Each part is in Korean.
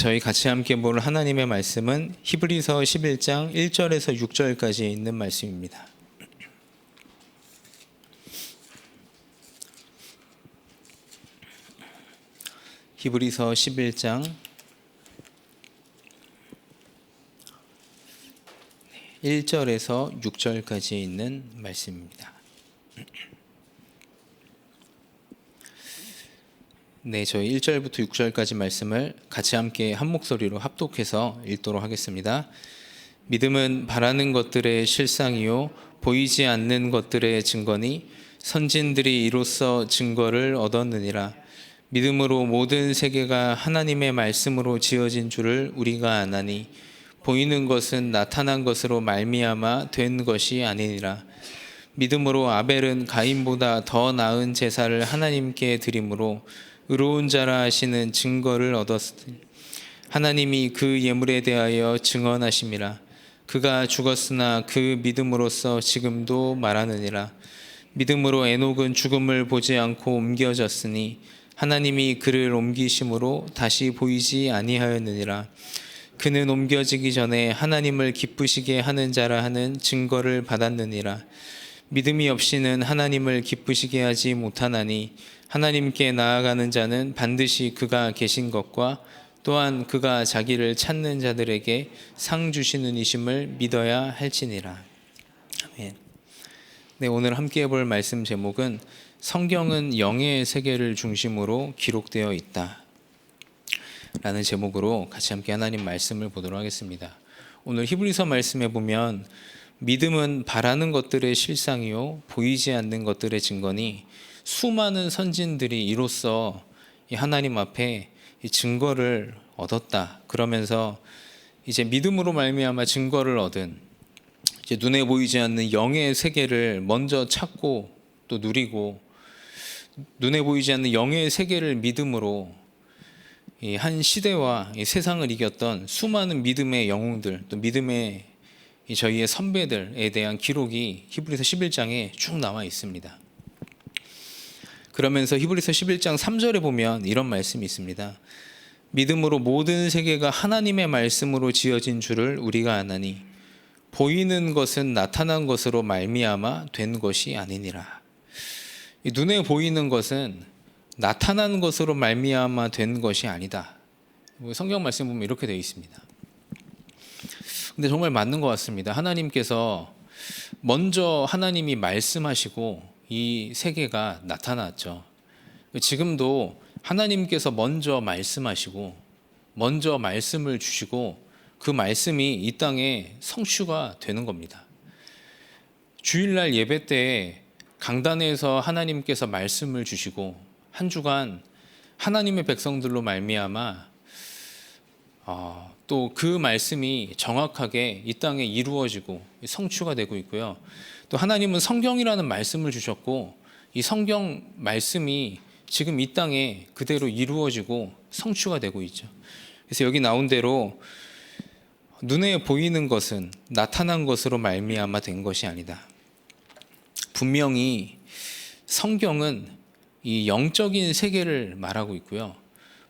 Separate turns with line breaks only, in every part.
저희 같이 함께 볼 하나님의 말씀은 히브리서 11장 1절에서 6절까지 있는 말씀입니다. 히브리서 11장 1절에서 6절까지 있는 말씀입니다. 네, 저희 1절부터 6절까지 말씀을 같이 함께 한 목소리로 합독해서 읽도록 하겠습니다. 믿음은 바라는 것들의 실상이요 보이지 않는 것들의 증거니 선진들이 이로써 증거를 얻었느니라. 믿음으로 모든 세계가 하나님의 말씀으로 지어진 줄을 우리가 아나니 보이는 것은 나타난 것으로 말미암아 된 것이 아니니라. 믿음으로 아벨은 가인보다 더 나은 제사를 하나님께 드림으로 의로운 자라 하시는 증거를 얻었으니 하나님이 그 예물에 대하여 증언하심이라. 그가 죽었으나 그 믿음으로써 지금도 말하느니라. 믿음으로 에녹은 죽음을 보지 않고 옮겨졌으니 하나님이 그를 옮기심으로 다시 보이지 아니하였느니라. 그는 옮겨지기 전에 하나님을 기쁘시게 하는 자라 하는 증거를 받았느니라. 믿음이 없이는 하나님을 기쁘시게 하지 못하나니 하나님께 나아가는 자는 반드시 그가 계신 것과 또한 그가 자기를 찾는 자들에게 상 주시는 이심을 믿어야 할지니라. 아멘. 네, 오늘 함께 볼 말씀 제목은 성경은 영의 세계를 중심으로 기록되어 있다 라는 제목으로 같이 함께 하나님 말씀을 보도록 하겠습니다. 오늘 히브리서 말씀에 보면 믿음은 바라는 것들의 실상이요 보이지 않는 것들의 증거니 수많은 선진들이 이로써 하나님 앞에 증거를 얻었다. 그러면서 이제 믿음으로 말미암아 증거를 얻은 이제 눈에 보이지 않는 영의 세계를 먼저 찾고 또 누리고 눈에 보이지 않는 영의 세계를 믿음으로 이 한 시대와 이 세상을 이겼던 수많은 믿음의 영웅들 또 믿음의 저희의 선배들에 대한 기록이 히브리서 11장에 쭉 나와 있습니다. 그러면서 히브리서 11장 3절에 보면 이런 말씀이 있습니다. 믿음으로 모든 세계가 하나님의 말씀으로 지어진 줄을 우리가 아나니 보이는 것은 나타난 것으로 말미암아 된 것이 아니니라. 눈에 보이는 것은 나타난 것으로 말미암아 된 것이 아니다. 성경 말씀 보면 이렇게 되어 있습니다. 근데 정말 맞는 것 같습니다. 하나님께서 먼저 하나님이 말씀하시고 이 세계가 나타났죠. 지금도 하나님께서 먼저 말씀하시고 먼저 말씀을 주시고 그 말씀이 이 땅에 성취가 되는 겁니다. 주일날 예배 때 강단에서 하나님께서 말씀을 주시고 한 주간 하나님의 백성들로 말미암아 또 그 말씀이 정확하게 이 땅에 이루어지고 성취가 되고 있고요. 또 하나님은 성경이라는 말씀을 주셨고 이 성경 말씀이 지금 이 땅에 그대로 이루어지고 성취가 되고 있죠. 그래서 여기 나온 대로 눈에 보이는 것은 나타난 것으로 말미암아 된 것이 아니다. 분명히 성경은 이 영적인 세계를 말하고 있고요.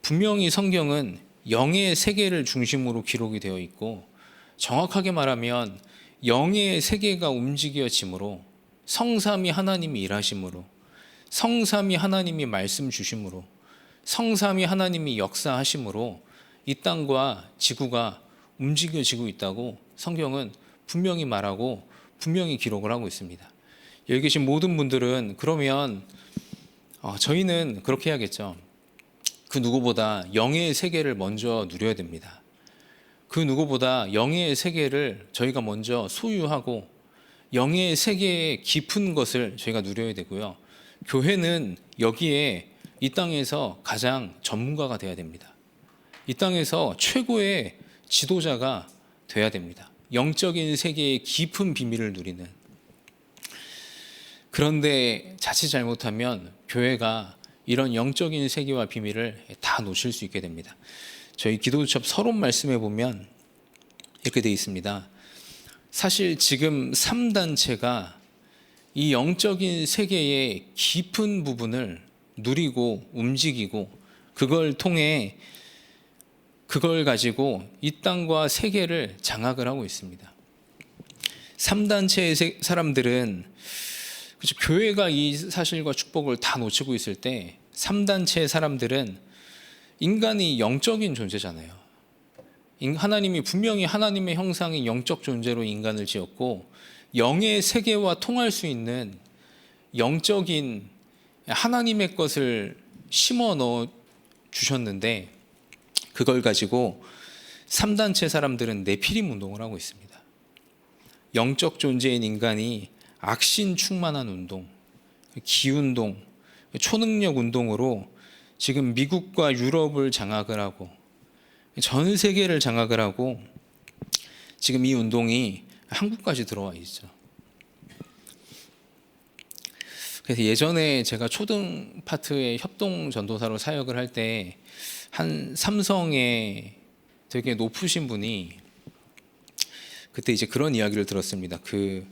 분명히 성경은 영의 세계를 중심으로 기록이 되어 있고 정확하게 말하면 영의 세계가 움직여짐으로 성삼위 하나님이 일하심으로 성삼위 하나님이 말씀 주심으로 성삼위 하나님이 역사하심으로 이 땅과 지구가 움직여지고 있다고 성경은 분명히 말하고 분명히 기록을 하고 있습니다. 여기 계신 모든 분들은 그러면 저희는 그렇게 해야겠죠. 그 누구보다 영의 세계를 먼저 누려야 됩니다. 그 누구보다 영의 세계를 저희가 먼저 소유하고 영의 세계의 깊은 것을 저희가 누려야 되고요. 교회는 여기에 이 땅에서 가장 전문가가 돼야 됩니다. 이 땅에서 최고의 지도자가 돼야 됩니다. 영적인 세계의 깊은 비밀을 누리는. 그런데 자칫 잘못하면 교회가 이런 영적인 세계와 비밀을 다 놓칠 수 있게 됩니다. 저희 기도수첩 서론 말씀에 보면 이렇게 되어 있습니다. 사실 지금 3단체가 이 영적인 세계의 깊은 부분을 누리고 움직이고 그걸 통해 그걸 가지고 이 땅과 세계를 장악을 하고 있습니다. 3단체의 사람들은, 그렇죠, 교회가 이 사실과 축복을 다 놓치고 있을 때 3단체의 사람들은 인간이 영적인 존재잖아요. 하나님이 분명히 하나님의 형상의 영적 존재로 인간을 지었고 영의 세계와 통할 수 있는 영적인 하나님의 것을 심어 넣어 주셨는데, 그걸 가지고 3단체 사람들은 네피림 운동을 하고 있습니다. 영적 존재인 인간이 악신 충만한 운동, 기운동, 초능력 운동으로 지금 미국과 유럽을 장악을 하고 전 세계를 장악을 하고 지금 이 운동이 한국까지 들어와 있죠. 그래서 예전에 제가 초등 파트의 협동 전도사로 사역을 할 때 한 삼성의 되게 높으신 분이 그때 이제 그런 이야기를 들었습니다. 그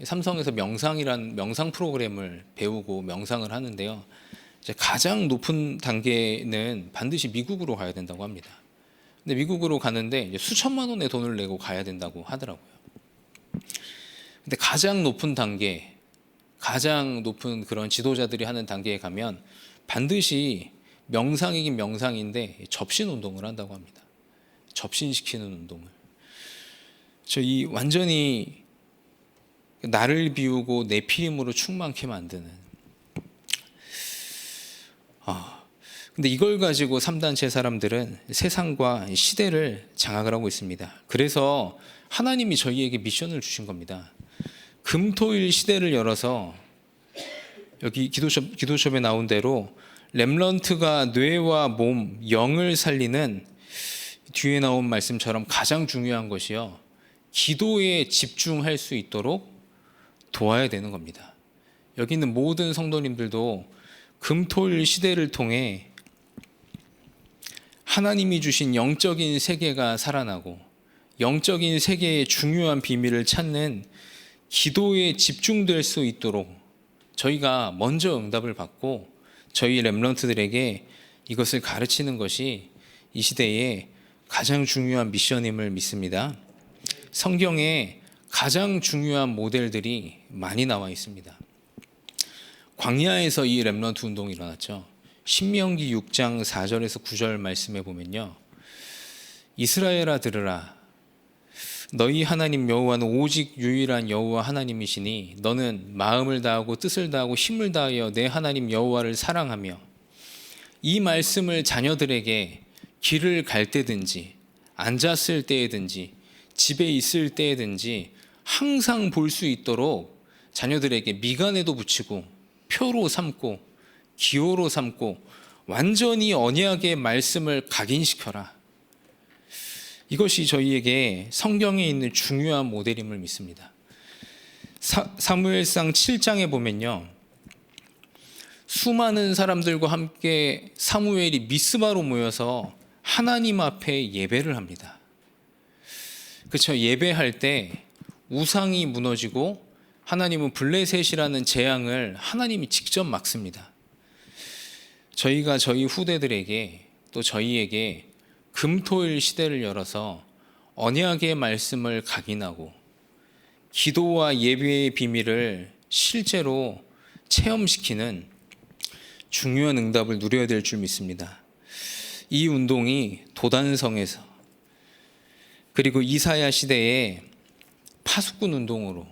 삼성에서 명상 프로그램을 배우고 명상을 하는데요. 이제 가장 높은 단계는 반드시 미국으로 가야 된다고 합니다. 근데 미국으로 가는데 이제 수천만 원의 돈을 내고 가야 된다고 하더라고요. 근데 가장 높은 단계, 가장 높은 그런 지도자들이 하는 단계에 가면 반드시 명상이긴 명상인데 접신 운동을 한다고 합니다. 접신시키는 운동을. 이 완전히 나를 비우고 내 피임으로 충만케 만드는. 근데 이걸 가지고 3단체 사람들은 세상과 시대를 장악을 하고 있습니다. 그래서 하나님이 저희에게 미션을 주신 겁니다. 금토일 시대를 열어서, 여기 기도숍에 나온 대로 렘넌트가 뇌와 몸, 영을 살리는, 뒤에 나온 말씀처럼 가장 중요한 것이요, 기도에 집중할 수 있도록 도와야 되는 겁니다. 여기 있는 모든 성도님들도 금토일 시대를 통해 하나님이 주신 영적인 세계가 살아나고 영적인 세계의 중요한 비밀을 찾는 기도에 집중될 수 있도록 저희가 먼저 응답을 받고 저희 렘넌트들에게 이것을 가르치는 것이 이 시대의 가장 중요한 미션임을 믿습니다. 성경에 가장 중요한 모델들이 많이 나와 있습니다. 광야에서 이 렘넌트 운동이 일어났죠. 신명기 6장 4절에서 9절 말씀에 보면요, 이스라엘아 들으라, 너희 하나님 여호와는 오직 유일한 여호와 하나님이시니 너는 마음을 다하고 뜻을 다하고 힘을 다하여 내 하나님 여호와를 사랑하며, 이 말씀을 자녀들에게 길을 갈 때든지 앉았을 때든지 집에 있을 때든지 항상 볼 수 있도록 자녀들에게 미간에도 붙이고 표로 삼고 기호로 삼고 완전히 언약의 말씀을 각인시켜라. 이것이 저희에게 성경에 있는 중요한 모델임을 믿습니다. 사무엘상 7장에 보면요, 수많은 사람들과 함께 사무엘이 미스바로 모여서 하나님 앞에 예배를 합니다. 그렇죠. 예배할 때 우상이 무너지고 하나님은 블레셋이라는 재앙을 하나님이 직접 막습니다. 저희가 저희 후대들에게 또 저희에게 금토일 시대를 열어서 언약의 말씀을 각인하고 기도와 예배의 비밀을 실제로 체험시키는 중요한 응답을 누려야 될 줄 믿습니다. 이 운동이 도단성에서 그리고 이사야 시대의 파수꾼 운동으로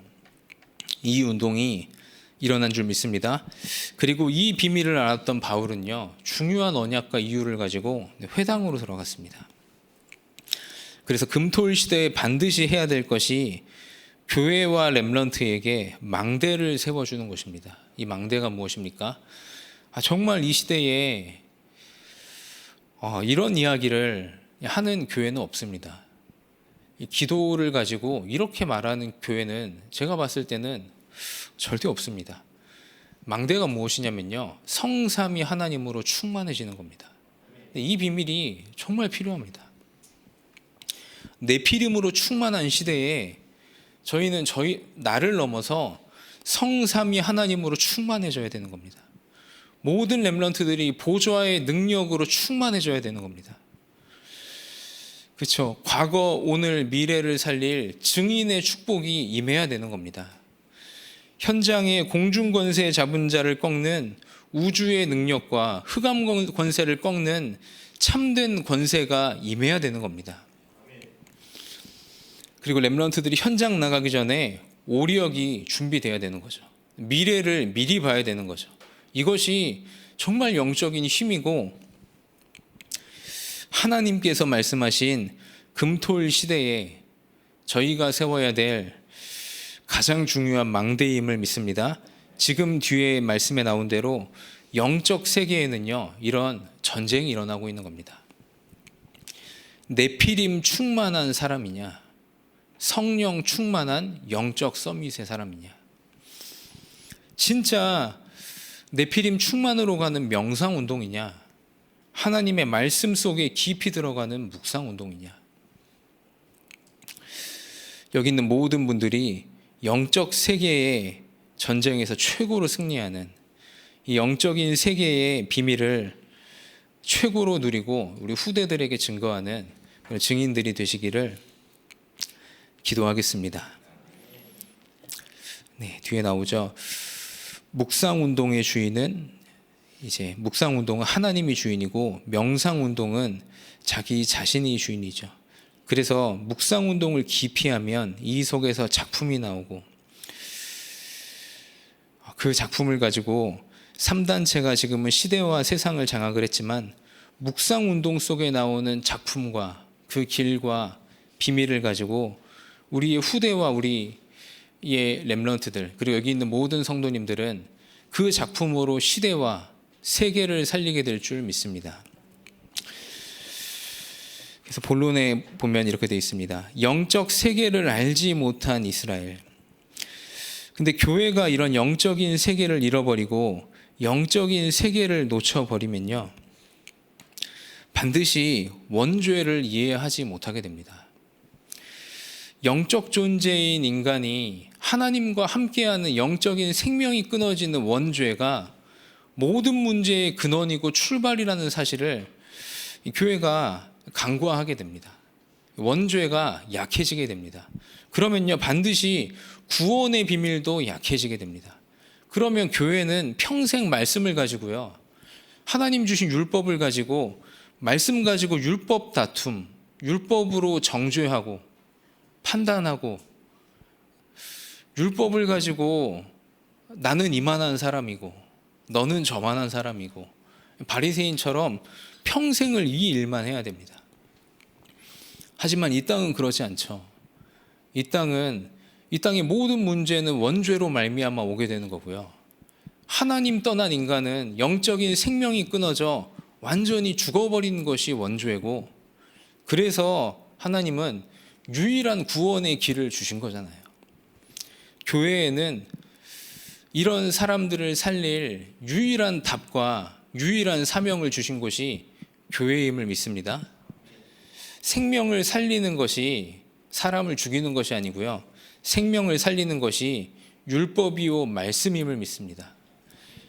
이 운동이 일어난 줄 믿습니다. 그리고 이 비밀을 알았던 바울은요, 중요한 언약과 이유를 가지고 회당으로 들어갔습니다. 그래서 금토일 시대에 반드시 해야 될 것이 교회와 렘넌트에게 망대를 세워주는 것입니다. 이 망대가 무엇입니까? 정말 이 시대에 이런 이야기를 하는 교회는 없습니다. 이 기도를 가지고 이렇게 말하는 교회는 제가 봤을 때는 절대 없습니다. 망대가 무엇이냐면요, 성삼위 하나님으로 충만해지는 겁니다. 이 비밀이 정말 필요합니다. 네피림으로 충만한 시대에 저희는 나를 넘어서 성삼위 하나님으로 충만해져야 되는 겁니다. 모든 렘넌트들이 보좌의 능력으로 충만해져야 되는 겁니다. 그렇죠. 과거, 오늘, 미래를 살릴 증인의 축복이 임해야 되는 겁니다. 현장에 공중 권세 잡은 자를 꺾는 우주의 능력과 흑암 권세를 꺾는 참된 권세가 임해야 되는 겁니다. 그리고 렘넌트들이 현장 나가기 전에 오력이 준비돼야 되는 거죠. 미래를 미리 봐야 되는 거죠. 이것이 정말 영적인 힘이고, 하나님께서 말씀하신 금토일 시대에 저희가 세워야 될 가장 중요한 망대임을 믿습니다. 지금 뒤에 말씀에 나온 대로 영적 세계에는요, 이런 전쟁이 일어나고 있는 겁니다. 네피림 충만한 사람이냐, 성령 충만한 영적 서밋의 사람이냐. 진짜 네피림 충만으로 가는 명상 운동이냐, 하나님의 말씀 속에 깊이 들어가는 묵상 운동이냐. 여기 있는 모든 분들이 영적 세계의 전쟁에서 최고로 승리하는 이 영적인 세계의 비밀을 최고로 누리고 우리 후대들에게 증거하는 그런 증인들이 되시기를 기도하겠습니다. 네, 뒤에 나오죠. 묵상 운동의 주인은 이제 묵상 운동은 하나님이 주인이고 명상 운동은 자기 자신이 주인이죠. 그래서 묵상 운동을 깊이 하면 이 속에서 작품이 나오고, 그 작품을 가지고 3단체가 지금은 시대와 세상을 장악을 했지만, 묵상 운동 속에 나오는 작품과 그 길과 비밀을 가지고 우리의 후대와 우리의 렘넌트들, 그리고 여기 있는 모든 성도님들은 그 작품으로 시대와 세계를 살리게 될 줄 믿습니다. 그래서 본론에 보면 이렇게 되어 있습니다. 영적 세계를 알지 못한 이스라엘. 근데 교회가 이런 영적인 세계를 잃어버리고 영적인 세계를 놓쳐버리면요, 반드시 원죄를 이해하지 못하게 됩니다. 영적 존재인 인간이 하나님과 함께하는 영적인 생명이 끊어지는 원죄가 모든 문제의 근원이고 출발이라는 사실을 교회가 간과하게 됩니다. 원죄가 약해지게 됩니다. 그러면요, 반드시 구원의 비밀도 약해지게 됩니다. 그러면 교회는 평생 말씀을 가지고요, 하나님 주신 율법을 가지고 말씀 가지고 율법 다툼, 율법으로 정죄하고 판단하고, 율법을 가지고 나는 이만한 사람이고 너는 저만한 사람이고, 바리새인처럼 평생을 이 일만 해야 됩니다. 하지만 이 땅은 그렇지 않죠. 이 땅의 모든 문제는 원죄로 말미암아 오게 되는 거고요. 하나님 떠난 인간은 영적인 생명이 끊어져 완전히 죽어버리는 것이 원죄고, 그래서 하나님은 유일한 구원의 길을 주신 거잖아요. 교회에는 이런 사람들을 살릴 유일한 답과 유일한 사명을 주신 것이 교회임을 믿습니다. 생명을 살리는 것이 사람을 죽이는 것이 아니고요, 생명을 살리는 것이 율법이요 말씀임을 믿습니다.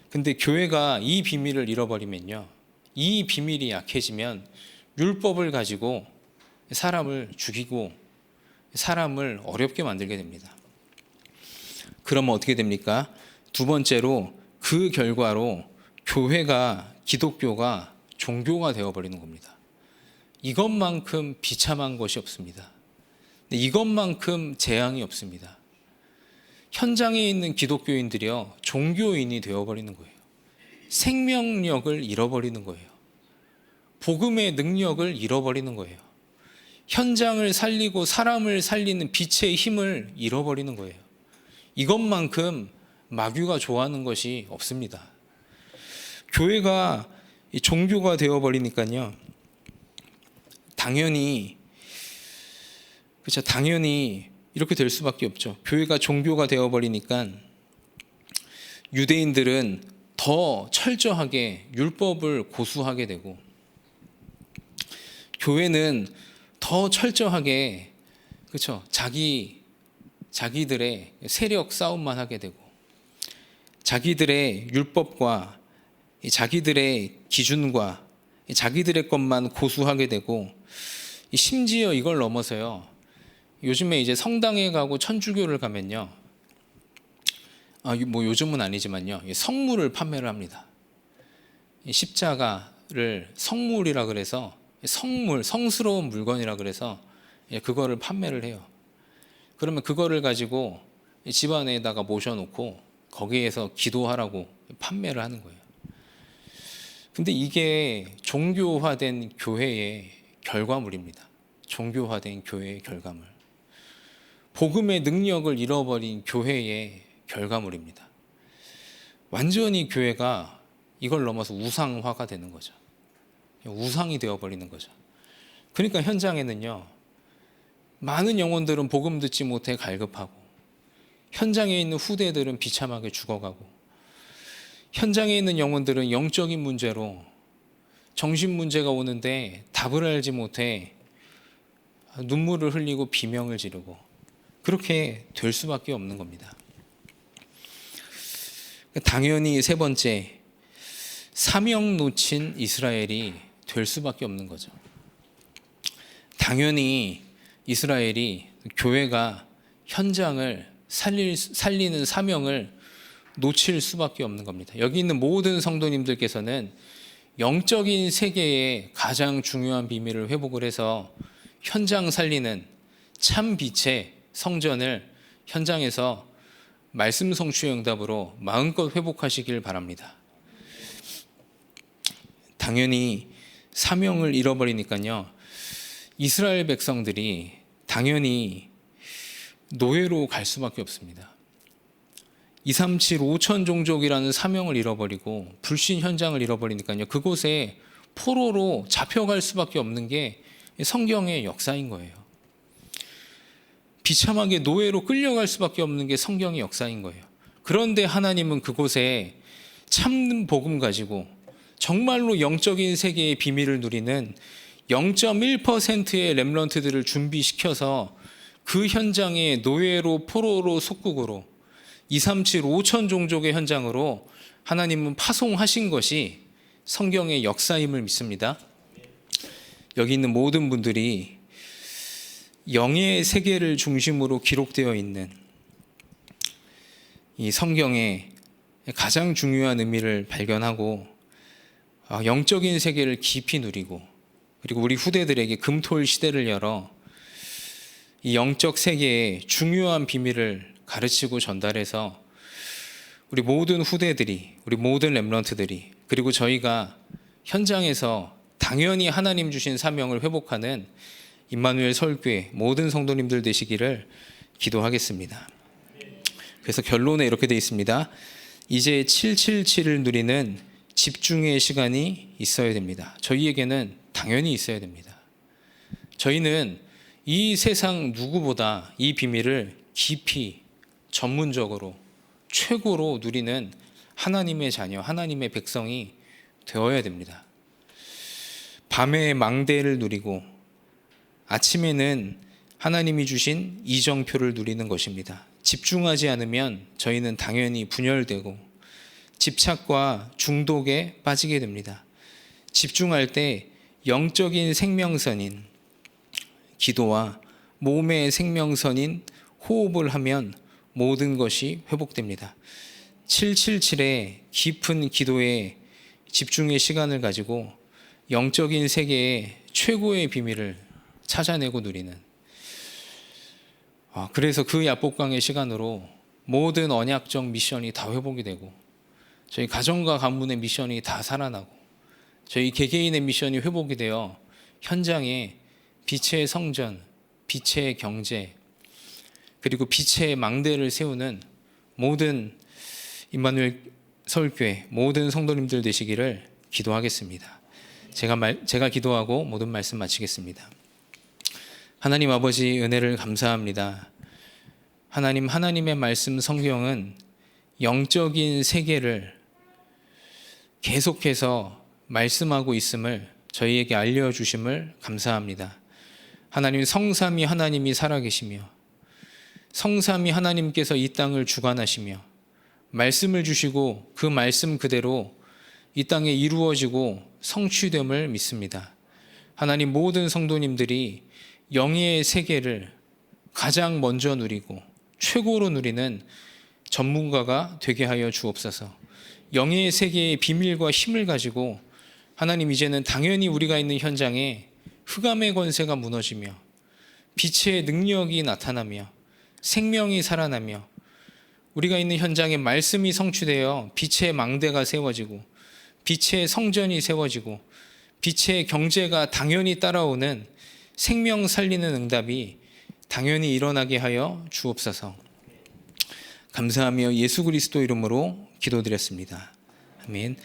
근데 교회가 이 비밀을 잃어버리면요, 이 비밀이 약해지면 율법을 가지고 사람을 죽이고 사람을 어렵게 만들게 됩니다. 그러면 어떻게 됩니까? 두 번째로, 그 결과로 교회가, 기독교가 종교가 되어버리는 겁니다. 이것만큼 비참한 것이 없습니다. 이것만큼 재앙이 없습니다. 현장에 있는 기독교인들이요, 종교인이 되어버리는 거예요. 생명력을 잃어버리는 거예요. 복음의 능력을 잃어버리는 거예요. 현장을 살리고 사람을 살리는 빛의 힘을 잃어버리는 거예요. 이것만큼 마귀가 좋아하는 것이 없습니다. 교회가 종교가 되어버리니까요, 당연히 이렇게 될 수밖에 없죠. 교회가 종교가 되어버리니까 유대인들은 더 철저하게 율법을 고수하게 되고, 교회는 더 철저하게, 그렇죠, 자기들의 세력 싸움만 하게 되고, 자기들의 율법과 자기들의 기준과 자기들의 것만 고수하게 되고, 심지어 이걸 넘어서요. 요즘에 이제 성당에 가고 천주교를 가면요. 뭐 요즘은 아니지만요. 성물을 판매를 합니다. 이 십자가를 성물이라 그래서 성물, 성스러운 물건이라 그래서 그거를 판매를 해요. 그러면 그거를 가지고 집안에다가 모셔놓고 거기에서 기도하라고 판매를 하는 거예요. 근데 이게 종교화된 교회의 결과물입니다. 종교화된 교회의 결과물. 복음의 능력을 잃어버린 교회의 결과물입니다. 완전히 교회가 이걸 넘어서 우상화가 되는 거죠. 우상이 되어버리는 거죠. 그러니까 현장에는요, 많은 영혼들은 복음 듣지 못해 갈급하고, 현장에 있는 후대들은 비참하게 죽어가고, 현장에 있는 영혼들은 영적인 문제로 정신 문제가 오는데 답을 알지 못해 눈물을 흘리고 비명을 지르고, 그렇게 될 수밖에 없는 겁니다. 당연히 세 번째, 사명 놓친 이스라엘이 될 수밖에 없는 거죠. 당연히 이스라엘이, 교회가 현장을 살리는 사명을 놓칠 수밖에 없는 겁니다. 여기 있는 모든 성도님들께서는 영적인 세계의 가장 중요한 비밀을 회복을 해서 현장 살리는 참 빛의 성전을 현장에서 말씀 성취의 응답으로 마음껏 회복하시길 바랍니다. 당연히 사명을 잃어버리니까요, 이스라엘 백성들이 당연히 노예로 갈 수밖에 없습니다. 237 5천 종족이라는 사명을 잃어버리고 불신 현장을 잃어버리니까요, 그곳에 포로로 잡혀갈 수밖에 없는 게 성경의 역사인 거예요. 비참하게 노예로 끌려갈 수밖에 없는 게 성경의 역사인 거예요. 그런데 하나님은 그곳에 참 복음 가지고 정말로 영적인 세계의 비밀을 누리는 0.1%의 렘넌트들을 준비시켜서 그 현장에 노예로, 포로로, 속국으로 237 5천 종족의 현장으로 하나님은 파송하신 것이 성경의 역사임을 믿습니다. 여기 있는 모든 분들이 영의 세계를 중심으로 기록되어 있는 이 성경의 가장 중요한 의미를 발견하고 영적인 세계를 깊이 누리고, 그리고 우리 후대들에게 금토일 시대를 열어 이 영적 세계의 중요한 비밀을 가르치고 전달해서 우리 모든 후대들이, 우리 모든 렘넌트들이, 그리고 저희가 현장에서 당연히 하나님 주신 사명을 회복하는 임마누엘 서울교회 모든 성도님들 되시기를 기도하겠습니다. 그래서 결론에 이렇게 되어 있습니다. 이제 777을 누리는 집중의 시간이 있어야 됩니다. 저희에게는 당연히 있어야 됩니다. 저희는 이 세상 누구보다 이 비밀을 깊이 전문적으로 최고로 누리는 하나님의 자녀, 하나님의 백성이 되어야 됩니다. 밤에 망대를 누리고 아침에는 하나님이 주신 이정표를 누리는 것입니다. 집중하지 않으면 저희는 당연히 분열되고 집착과 중독에 빠지게 됩니다. 집중할 때 영적인 생명선인 기도와 몸의 생명선인 호흡을 하면 모든 것이 회복됩니다. 777의 깊은 기도에 집중의 시간을 가지고 영적인 세계의 최고의 비밀을 찾아내고 누리는, 그래서 그 야복강의 시간으로 모든 언약적 미션이 다 회복이 되고, 저희 가정과 가문의 미션이 다 살아나고, 저희 개개인의 미션이 회복이 되어 현장에 빛의 성전, 빛의 경제, 그리고 빛의 망대를 세우는 모든 임마누엘 서울교회 모든 성도님들 되시기를 기도하겠습니다. 제가 기도하고 모든 말씀 마치겠습니다. 하나님 아버지, 은혜를 감사합니다. 하나님의 말씀 성경은 영적인 세계를 계속해서 말씀하고 있음을 저희에게 알려주심을 감사합니다. 하나님, 성삼위 하나님이 살아계시며 성삼위 하나님께서 이 땅을 주관하시며 말씀을 주시고 그 말씀 그대로 이 땅에 이루어지고 성취됨을 믿습니다. 하나님 모든 성도님들이 영의 세계를 가장 먼저 누리고 최고로 누리는 전문가가 되게 하여 주옵소서. 영의 세계의 비밀과 힘을 가지고 하나님 이제는 당연히 우리가 있는 현장에 흑암의 권세가 무너지며 빛의 능력이 나타나며 생명이 살아나며 우리가 있는 현장에 말씀이 성취되어 빛의 망대가 세워지고 빛의 성전이 세워지고 빛의 경제가 당연히 따라오는 생명 살리는 응답이 당연히 일어나게 하여 주옵소서. 감사하며 예수 그리스도 이름으로 기도드렸습니다. 아멘.